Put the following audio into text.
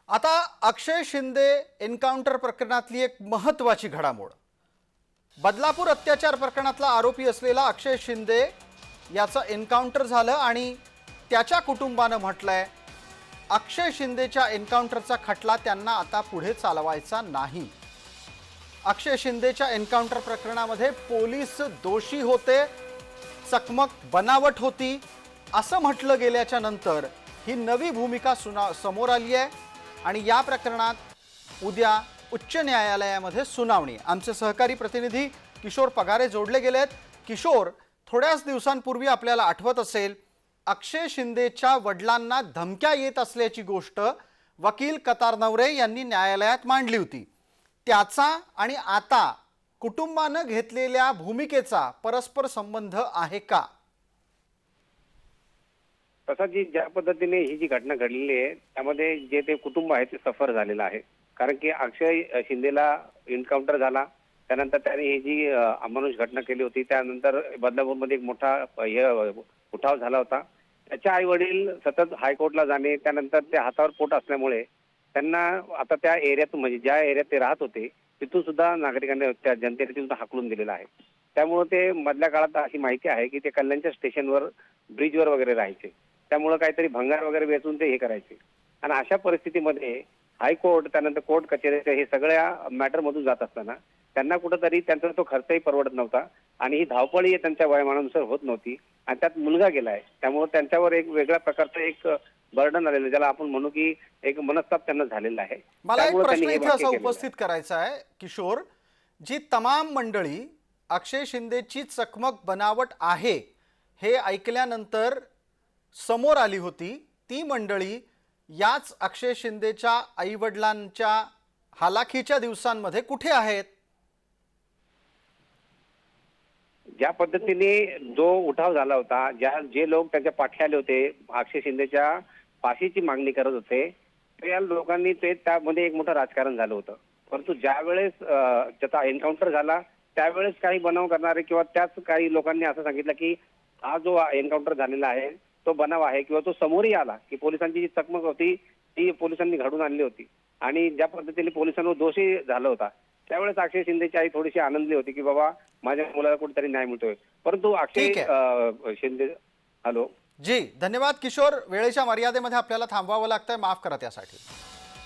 आता अक्षय शिंदे एन्काउंटर प्रकरणातली एक महत्त्वाची घडामोड। बदलापूर अत्याचार प्रकरणातला आरोपी असलेला अक्षय शिंदे याचं एन्काउंटर झालं आणि त्याच्या कुटुंबानं म्हटलंय अक्षय शिंदेच्या एन्काउंटरचा खटला त्यांना आता पुढे चालवायचा नाही। अक्षय शिंदेच्या एन्काउंटर प्रकरणामध्ये पोलीस दोषी होते, चकमक बनावट होती असं म्हटलं गेल्याच्या नंतर ही नवी भूमिका समोर आली आहे आणि या प्रकरणात उद्या उच्च न्यायालयामध्ये सुनावणी। आमचे सहकारी प्रतिनिधी किशोर पगारे जोडले गेलेत। किशोर, थोड्याच दिवसांपूर्वी आपल्याला आठवत असेल अक्षय शिंदेच्या वडिलांना धमक्या येत असल्याची गोष्ट वकील कतार नवरे यांनी न्यायालयात मांडली होती। त्याचा आणि आता कुटुंबाने घेतलेल्या भूमिकेचा परस्पर संबंध आहे का? तसा ज्या पद्धतीने ही जी घटना घडलेली आहे त्यामध्ये जे ते कुटुंब आहे ते सफर झालेलं आहे। कारण की अक्षय शिंदेला एन्काउंटर झाला, त्यानंतर त्याने ही जी अमानुष घटना केली होती, त्यानंतर बदलापूरमध्ये एक मोठा उठाव झाला होता। त्याचे आई वडील सतत हायकोर्टला जाणे, त्यानंतर ते हातावर पोट असल्यामुळे त्यांना आता त्या एरियातून, म्हणजे ज्या एरियात ते राहत होते तिथून सुद्धा नागरिकांनी, त्या जनतेने तिथून हाकलून दिलेलं आहे। त्यामुळे ते मधल्या काळात अशी माहिती आहे की ते कल्याणच्या स्टेशनवर, ब्रिजवर वगैरे राहायचे, त्यामुळे काहीतरी भंगार वगैरे वेचून ते हे करायचे। आणि अशा परिस्थितीमध्ये हायकोर्ट, त्यानंतर कोर्ट कचेरीच्या हे सगळ्या मॅटर मधून जात असताना त्यांना कुठेतरी त्यांचा तो खर्चही परवडत नव्हता आणि ही धावपळी त्यांच्या वयोमानानुसार होत नव्हती आणि त्यात मुलगा गेलाय, त्यामुळे त्यांच्यावर एक वेगळ्या प्रकारचं एक बर्डन आलेलं, ज्याला आपण म्हणू की एक मनस्ताप त्यांना झालेला आहे। मला एक प्रश्न इथे असा उपस्थित करायचा आहे किशोर, जी तमाम मंडळी अक्षय शिंदेची चकमक बनावट आहे हे ऐकल्यानंतर समोर आली होती, ती मंडळी याच अक्षय शिंदेच्या आईवडिलांच्या हालाखीच्या दिवसांमध्ये कुठे आहेत? ज्या पद्धतीने जो उठाव झाला होता, जे लोक त्यांच्या पाठी आले होते, अक्षय शिंदेच्या फाशीची मागणी करत होते, त्या लोकांनी त्यामध्ये एक मोठं राजकारण झालं होतं। परंतु ज्या वेळेस त्याचा एन्काउंटर झाला त्यावेळेस काही बनाव करणारे किंवा त्याच काही लोकांनी असं सांगितलं की हा जो एन्काउंटर झालेला आहे तो बनाव आहे, किंवा तो समोरही आला की पोलिसांची जी चकमक होती ती पोलिसांनी घडून आणली होती आणि ज्या पद्धतीने पोलिसांवर दोषी झाला होता, त्यावेळेस अक्षय शिंदेची आई थोडीशी आनंदली होती की बाबा माझ्या मुलाला कुठेतरी न्याय मिळतोय। परंतु अक्षय शिंदे, हॅलो जी, धन्यवाद किशोर। वेळेच्या मर्यादेमध्ये आपल्याला थांबवावं लागतंय, माफ करा त्यासाठी।